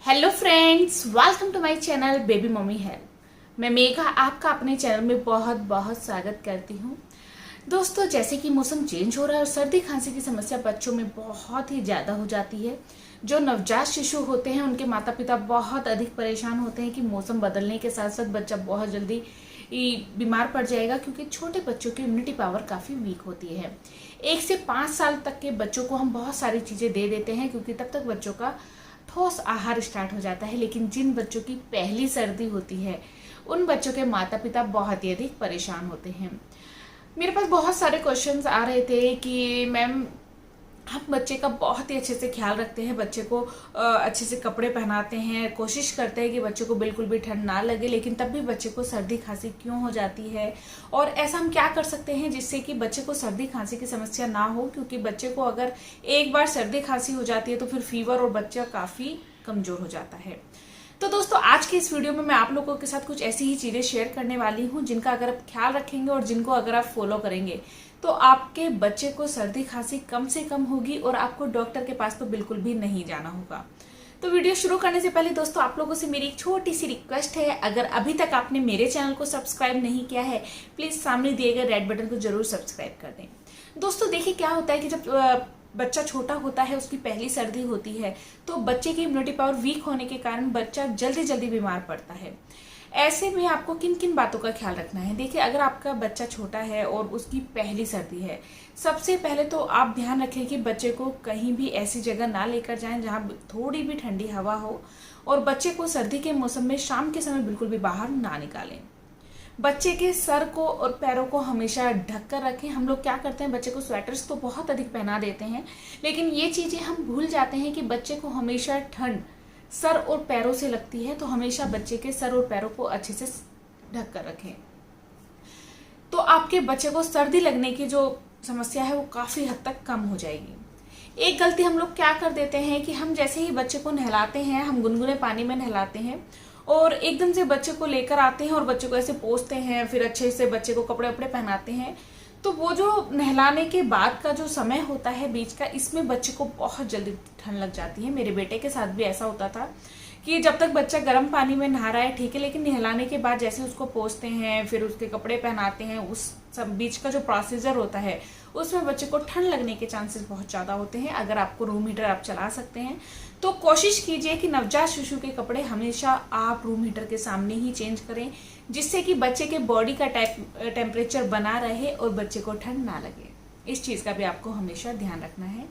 Hello friends, welcome to my channel baby mummy help. मैं मेघा आपका अपने चैनल में बहुत बहुत स्वागत करती हूँ। दोस्तों, जैसे कि मौसम चेंज हो रहा है और सर्दी खांसी की समस्या बच्चों में बहुत ही ज़्यादा हो जाती है। जो नवजात शिशु होते हैं उनके माता पिता बहुत अधिक परेशान होते हैं कि मौसम बदलने के साथ साथ बच्चा बहुत जल्दी बीमार पड़ जाएगा, क्योंकि छोटे बच्चों की इम्यूनिटी पावर काफ़ी वीक होती है। 1 से 5 साल तक के बच्चों को हम बहुत सारी चीज़ें दे देते हैं, क्योंकि तब तक बच्चों का ठोस आहार स्टार्ट हो जाता है। लेकिन जिन बच्चों की पहली सर्दी होती है उन बच्चों के माता पिता बहुत ही अधिक परेशान होते हैं। मेरे पास बहुत सारे क्वेश्चंस आ रहे थे कि मैम, हम बच्चे का बहुत ही अच्छे से ख्याल रखते हैं, बच्चे को अच्छे से कपड़े पहनाते हैं, कोशिश करते हैं कि बच्चे को बिल्कुल भी ठंड ना लगे, लेकिन तब भी बच्चे को सर्दी खांसी क्यों हो जाती है, और ऐसा हम क्या कर सकते हैं जिससे कि बच्चे को सर्दी खांसी की समस्या ना हो। क्योंकि बच्चे को अगर एक बार सर्दी खांसी हो जाती है तो फिर फीवर और बच्चा काफ़ी कमज़ोर हो जाता है। तो दोस्तों, आज की इस वीडियो में मैं आप लोगों के साथ कुछ ऐसी ही चीज़ें शेयर करने वाली हूँ जिनका अगर आप ख्याल रखेंगे और जिनको अगर आप फॉलो करेंगे तो आपके बच्चे को सर्दी खांसी कम से कम होगी और आपको डॉक्टर के पास तो बिल्कुल भी नहीं जाना होगा। तो वीडियो शुरू करने से पहले दोस्तों, आप लोगों से मेरी एक छोटी सी रिक्वेस्ट है, अगर अभी तक आपने मेरे चैनल को सब्सक्राइब नहीं किया है, प्लीज़ सामने दिए गए रेड बटन को जरूर सब्सक्राइब कर दें। दोस्तों देखिए, क्या होता है कि जब बच्चा छोटा होता है, उसकी पहली सर्दी होती है, तो बच्चे की इम्यूनिटी पावर वीक होने के कारण बच्चा जल्दी जल्दी बीमार पड़ता है। ऐसे में आपको किन किन बातों का ख्याल रखना है। देखिए, अगर आपका बच्चा छोटा है और उसकी पहली सर्दी है, सबसे पहले तो आप ध्यान रखें कि बच्चे को कहीं भी ऐसी जगह ना लेकर जाएं जहां थोड़ी भी ठंडी हवा हो, और बच्चे को सर्दी के मौसम में शाम के समय बिल्कुल भी बाहर ना निकालें। बच्चे के सर को और पैरों को हमेशा ढक कर रखें। हम लोग क्या करते हैं, बच्चे को स्वेटर्स तो बहुत अधिक पहना देते हैं, लेकिन ये चीज़ें हम भूल जाते हैं कि बच्चे को हमेशा ठंड सर और पैरों से लगती है। तो हमेशा बच्चे के सर और पैरों को अच्छे से ढक कर रखें, तो आपके बच्चे को सर्दी लगने की जो समस्या है वो काफ़ी हद तक कम हो जाएगी। एक गलती हम लोग क्या कर देते हैं कि हम जैसे ही बच्चे को नहलाते हैं, हम गुनगुने पानी में नहलाते हैं और एकदम से बच्चे को लेकर आते हैं और बच्चे को ऐसे पोंछते हैं, फिर अच्छे से बच्चे को कपड़े वपड़े पहनाते हैं। तो वो जो नहलाने के बाद का जो समय होता है बीच का, इसमें बच्चे को बहुत जल्दी ठंड लग जाती है। मेरे बेटे के साथ भी ऐसा होता था कि जब तक बच्चा गर्म पानी में नहा रहा है ठीक है, लेकिन नहलाने के बाद जैसे उसको पोंछते हैं, फिर उसके कपड़े पहनाते हैं, उस सब बीच का जो प्रोसीजर होता है उसमें बच्चे को ठंड लगने के चांसेस बहुत ज़्यादा होते हैं। अगर आपको रूम हीटर आप चला सकते हैं तो कोशिश कीजिए कि नवजात शिशु के कपड़े हमेशा आप रूम हीटर के सामने ही चेंज करें, जिससे कि बच्चे के बॉडी का टेम्परेचर बना रहे और बच्चे को ठंड ना लगे। इस चीज़ का भी आपको हमेशा ध्यान रखना है।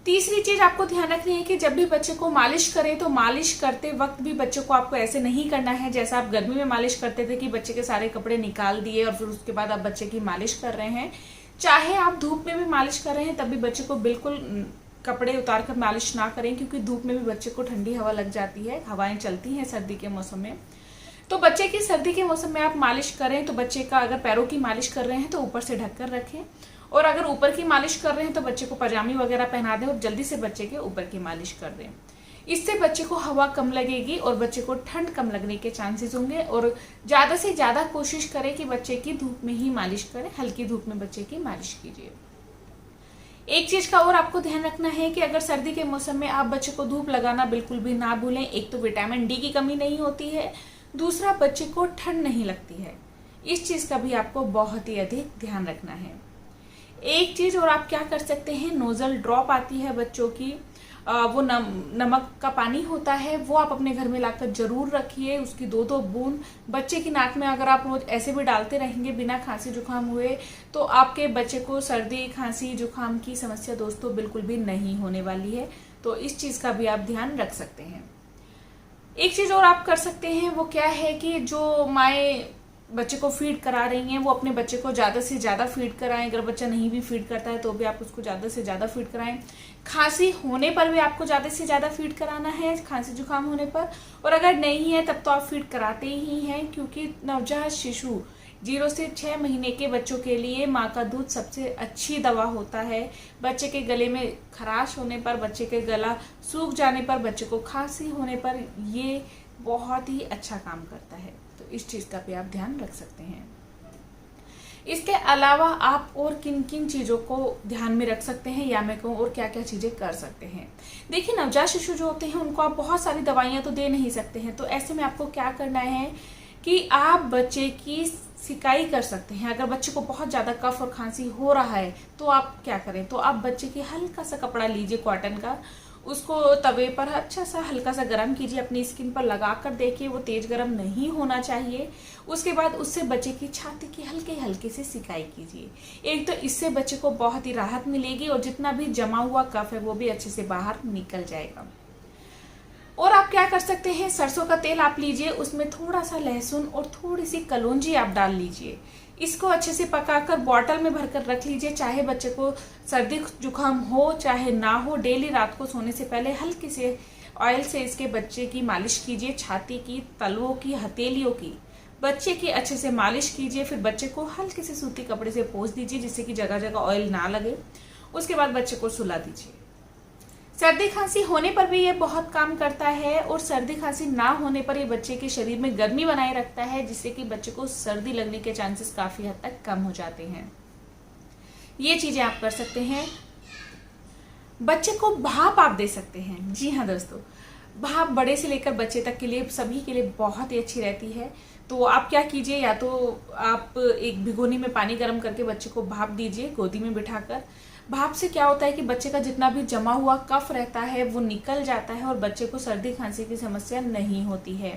तीसरी चीज आपको ध्यान रखनी है कि जब भी बच्चे को मालिश करें तो मालिश करते वक्त भी बच्चे को आपको ऐसे नहीं करना है जैसा आप गर्मी में मालिश करते थे कि बच्चे के सारे कपड़े निकाल दिए और फिर उसके बाद आप बच्चे की मालिश कर रहे हैं। चाहे आप धूप में भी मालिश कर रहे हैं तब भी बच्चे को बिल्कुल कपड़े उतार कर मालिश ना करें, क्योंकि धूप में भी बच्चे को ठंडी हवा लग जाती है, हवाएं चलती हैं सर्दी के मौसम में। तो बच्चे की सर्दी के मौसम में आप मालिश करें तो बच्चे का अगर पैरों की मालिश कर रहे हैं तो ऊपर से ढककर रखें, और अगर ऊपर की मालिश कर रहे हैं तो बच्चे को पजामी वगैरह पहना दें और जल्दी से बच्चे के ऊपर की मालिश कर दें। इससे बच्चे को हवा कम लगेगी और बच्चे को ठंड कम लगने के चांसेस होंगे। और ज़्यादा से ज़्यादा कोशिश करें कि बच्चे की धूप में ही मालिश करें, हल्की धूप में बच्चे की मालिश कीजिए। एक चीज का और आपको ध्यान रखना है कि अगर सर्दी के मौसम में आप बच्चे को धूप लगाना बिल्कुल भी ना भूलें। एक तो विटामिन डी की कमी नहीं होती है, दूसरा बच्चे को ठंड नहीं लगती है। इस चीज का भी आपको बहुत ही अधिक ध्यान रखना है। एक चीज और आप क्या कर सकते हैं, नोजल ड्रॉप आती है बच्चों की, वो नमक का पानी होता है, वो आप अपने घर में लाकर जरूर रखिए। उसकी 2-2 बूंद बच्चे की नाक में अगर आप रोज ऐसे भी डालते रहेंगे बिना खांसी जुकाम हुए, तो आपके बच्चे को सर्दी खांसी जुकाम की समस्या दोस्तों बिल्कुल भी नहीं होने वाली है। तो इस चीज का भी आप ध्यान रख सकते हैं। एक चीज और आप कर सकते हैं, वो क्या है कि जो माएँ बच्चे को फीड करा रही हैं वो अपने बच्चे को ज़्यादा से ज़्यादा फीड कराएं। अगर बच्चा नहीं भी फीड करता है तो भी आप उसको ज़्यादा से ज़्यादा फीड कराएं। खांसी होने पर भी आपको ज़्यादा से ज़्यादा फीड कराना है, खांसी जुकाम होने पर। और अगर नहीं है तब तो आप फीड कराते ही हैं, क्योंकि नवजात शिशु 0 से 6 महीने के बच्चों के लिए माँ का दूध सबसे अच्छी दवा होता है। बच्चे के गले में खराश होने पर, बच्चे के गला सूख जाने पर, बच्चे को खांसी होने पर ये बहुत ही अच्छा काम करता है। तो इस चीज़ का भी आप ध्यान रख सकते हैं। इसके अलावा आप और किन किन चीज़ों को ध्यान में रख सकते हैं, या मैं कहूँ और क्या क्या चीज़ें कर सकते हैं। देखिए, नवजात शिशु जो होते हैं उनको आप बहुत सारी दवाइयाँ तो दे नहीं सकते हैं, तो ऐसे में आपको क्या करना है कि आप बच्चे की सिकाई कर सकते हैं। अगर बच्चे को बहुत ज़्यादा कफ और खांसी हो रहा है तो आप क्या करें, तो आप बच्चे की हल्का सा कपड़ा लीजिए कॉटन का, उसको तवे पर अच्छा सा हल्का सा गर्म कीजिए, अपनी स्किन पर लगा कर देखिए, वो तेज गर्म नहीं होना चाहिए। उसके बाद उससे बच्चे की छाती की हल्के हल्के से सिकाई कीजिए। एक तो इससे बच्चे को बहुत ही राहत मिलेगी और जितना भी जमा हुआ कफ है वो भी अच्छे से बाहर निकल जाएगा। और आप क्या कर सकते हैं, सरसों का तेल आप लीजिए, उसमें थोड़ा सा लहसुन और थोड़ी सी कलौंजी आप डाल लीजिए। इसको अच्छे से पकाकर बॉटल में भरकर रख लीजिए। चाहे बच्चे को सर्दी जुकाम हो चाहे ना हो, डेली रात को सोने से पहले हल्के से ऑयल से इसके बच्चे की मालिश कीजिए, छाती की, तलवों की, हथेलियों की, बच्चे की अच्छे से मालिश कीजिए। फिर बच्चे को हल्के से सूती कपड़े से पोंछ दीजिए जिससे कि जगह जगह ऑयल ना लगे। उसके बाद बच्चे को सुला दीजिए। सर्दी खांसी होने पर भी ये बहुत काम करता है, और सर्दी खांसी ना होने पर ये बच्चे के शरीर में गर्मी बनाए रखता है, जिससे कि बच्चे को सर्दी लगने के चांसेस काफी हद तक कम हो जाते हैं। ये चीजें आप कर सकते हैं। बच्चे को भाप आप दे सकते हैं। जी हाँ दोस्तों, भाप बड़े से लेकर बच्चे तक के लिए, सभी के लिए बहुत ही अच्छी रहती है। तो आप क्या कीजिए, या तो आप एक भिगोनी में पानी गर्म करके बच्चे को भाप दीजिए गोदी में बिठाकर। भाप से क्या होता है कि बच्चे का जितना भी जमा हुआ कफ रहता है वो निकल जाता है और बच्चे को सर्दी खांसी की समस्या नहीं होती है।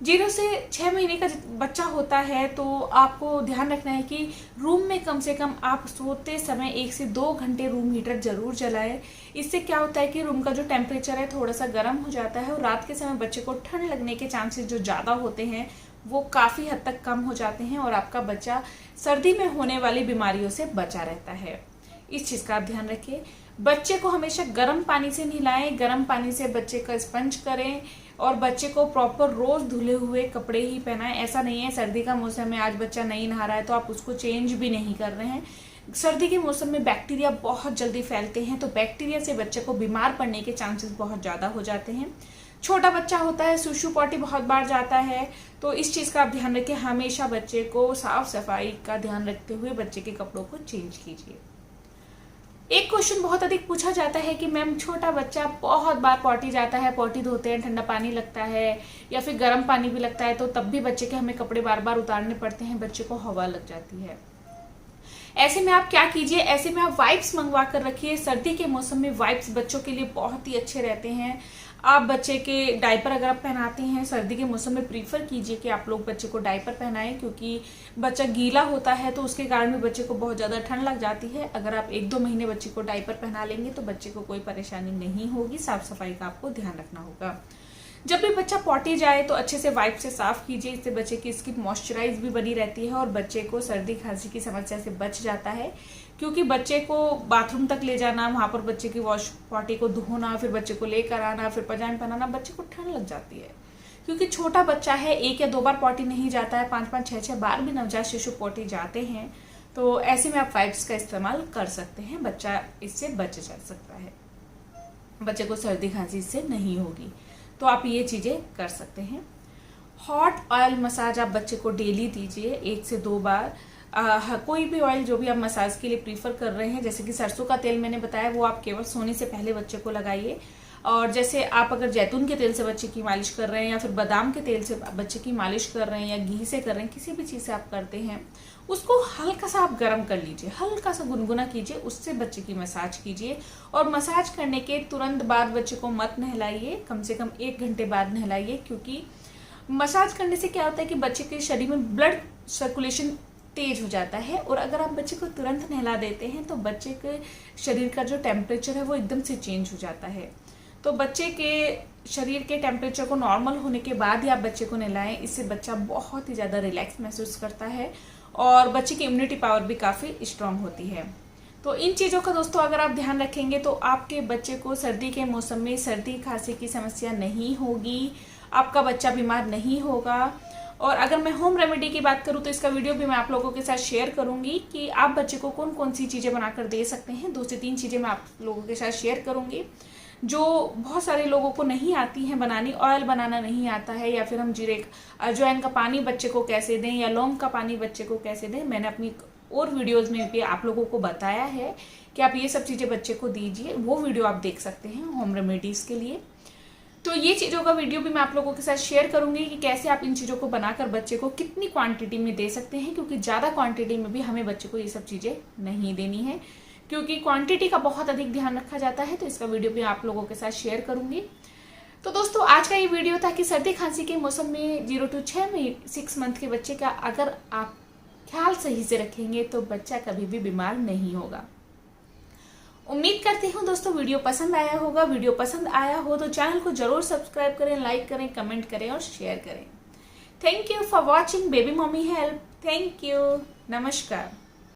0 से 6 महीने का बच्चा होता है तो आपको ध्यान रखना है कि रूम में कम से कम आप सोते समय 1 से 2 घंटे रूम हीटर जरूर जलाएं। इससे क्या होता है कि रूम का जो टेम्परेचर है थोड़ा सा गर्म हो जाता है, और रात के समय बच्चे को ठंड लगने के चांसेस जो ज़्यादा होते हैं वो काफ़ी हद तक कम हो जाते हैं, और आपका बच्चा सर्दी में होने वाली बीमारियों से बचा रहता है। इस चीज़ का आप ध्यान रखिए। बच्चे को हमेशा गर्म पानी से नहलाएं, गर्म पानी से बच्चे का स्पंज करें, और बच्चे को प्रॉपर रोज धुले हुए कपड़े ही पहनाएं। ऐसा नहीं है सर्दी का मौसम है आज बच्चा नहीं नहा रहा है तो आप उसको चेंज भी नहीं कर रहे हैं। सर्दी के मौसम में बैक्टीरिया बहुत जल्दी फैलते हैं, तो बैक्टीरिया से बच्चे को बीमार पड़ने के चांसेस बहुत ज़्यादा हो जाते हैं। छोटा बच्चा होता है, सुसु पॉटी बहुत बार जाता है, तो इस चीज़ का आप ध्यान रखें। हमेशा बच्चे को साफ सफाई का ध्यान रखते हुए बच्चे के कपड़ों को चेंज कीजिए। एक क्वेश्चन बहुत अधिक पूछा जाता है कि मैम छोटा बच्चा बहुत बार पॉटी जाता है, पॉटी धोते हैं, ठंडा पानी लगता है या फिर गर्म पानी भी लगता है, तो तब भी बच्चे के हमें कपड़े बार बार उतारने पड़ते हैं, बच्चे को हवा लग जाती है। ऐसे में आप क्या कीजिए, ऐसे में आप वाइप्स मंगवा कर रखिए। सर्दी के मौसम में वाइप्स बच्चों के लिए बहुत ही अच्छे रहते हैं। आप बच्चे के डायपर अगर आप पहनाते हैं सर्दी के मौसम में प्रीफर कीजिए कि आप लोग बच्चे को डायपर पहनाएं, क्योंकि बच्चा गीला होता है तो उसके कारण भी बच्चे को बहुत ज़्यादा ठंड लग जाती है। अगर आप 1-2 महीने बच्चे को डायपर पहना लेंगे तो बच्चे को कोई परेशानी नहीं होगी। साफ सफाई का आपको ध्यान रखना होगा। जब भी बच्चा पॉटी जाए तो अच्छे से वाइप से साफ कीजिए, इससे बच्चे की स्किन मॉइस्चराइज भी बनी रहती है और बच्चे को सर्दी खांसी की समस्या से बच जाता है। क्योंकि बच्चे को बाथरूम तक ले जाना, वहां पर बच्चे की वॉश पॉटी को धोना, फिर बच्चे को लेकर आना, फिर पजामा पहनाना, बच्चे को ठंड लग जाती है। क्योंकि छोटा बच्चा है, 1 या 2 बार पॉटी नहीं जाता है, 5-5, 6-6 बार भी नवजात शिशु पॉटी जाते हैं। तो ऐसे में आप वाइप्स का इस्तेमाल कर सकते हैं, बच्चा इससे बच जा सकता है, बच्चे को सर्दी खांसी इससे नहीं होगी। तो आप ये चीज़ें कर सकते हैं। हॉट ऑयल मसाज आप बच्चे को डेली दीजिए 1 से 2 बार। कोई भी ऑयल जो भी आप मसाज के लिए प्रीफर कर रहे हैं, जैसे कि सरसों का तेल मैंने बताया, वो आप केवल सोने से पहले बच्चे को लगाइए। और जैसे आप अगर जैतून के तेल से बच्चे की मालिश कर रहे हैं या फिर बादाम के तेल से बच्चे की मालिश कर रहे हैं या घी से कर रहे हैं, किसी भी चीज़ से आप करते हैं, उसको हल्का सा आप गर्म कर लीजिए, हल्का सा गुनगुना कीजिए, उससे बच्चे की मसाज कीजिए। और मसाज करने के तुरंत बाद बच्चे को मत नहलाइए, कम से कम 1 घंटे बाद नहलाइए। क्योंकि मसाज करने से क्या होता है कि बच्चे के शरीर में ब्लड सर्कुलेशन तेज हो जाता है, और अगर आप बच्चे को तुरंत नहला देते हैं तो बच्चे के शरीर का जो टेम्परेचर है वो एकदम से चेंज हो जाता है। तो बच्चे के शरीर के टेम्परेचर को नॉर्मल होने के बाद ही आप बच्चे को नहलाएं, इससे बच्चा बहुत ही ज़्यादा रिलैक्स महसूस करता है और बच्चे की इम्यूनिटी पावर भी काफ़ी स्ट्रांग होती है। तो इन चीज़ों का दोस्तों अगर आप ध्यान रखेंगे तो आपके बच्चे को सर्दी के मौसम में सर्दी खांसी की समस्या नहीं होगी, आपका बच्चा बीमार नहीं होगा। और अगर मैं होम रेमेडी की बात करूं तो इसका वीडियो भी मैं आप लोगों के साथ शेयर करूंगी कि आप बच्चे को कौन कौन सी चीज़ें बनाकर दे सकते हैं। 2 से 3 चीज़ें मैं आप लोगों के साथ शेयर करूंगी जो बहुत सारे लोगों को नहीं आती हैं बनानी। ऑयल बनाना नहीं आता है, या फिर हम जीरे अजवाइन का पानी बच्चे को कैसे दें या लौंग का पानी बच्चे को कैसे दें, मैंने अपनी और वीडियोस में भी आप लोगों को बताया है कि आप ये सब चीज़ें बच्चे को दीजिए, वो वीडियो आप देख सकते हैं होम रेमेडीज़ के लिए। तो ये चीज़ों का वीडियो भी मैं आप लोगों के साथ शेयर करूंगी कि कैसे आप इन चीज़ों को बनाकर बच्चे को कितनी क्वांटिटी में दे सकते हैं, क्योंकि ज़्यादा क्वांटिटी में भी हमें बच्चे को ये सब चीज़ें नहीं देनी है, क्योंकि क्वांटिटी का बहुत अधिक ध्यान रखा जाता है। तो इसका वीडियो भी आप लोगों के साथ शेयर करूंगी। तो दोस्तों आज का ये वीडियो था कि सर्दी खांसी के मौसम में 0 to 6 मंथ के बच्चे का अगर आप ख्याल सही से रखेंगे तो बच्चा कभी भी बीमार नहीं होगा। उम्मीद करती हूँ दोस्तों वीडियो पसंद आया होगा। वीडियो पसंद आया हो तो चैनल को जरूर सब्सक्राइब करें, लाइक करें, कमेंट करें और शेयर करें। Thank you for watching baby mummy help. Thank you. नमस्कार।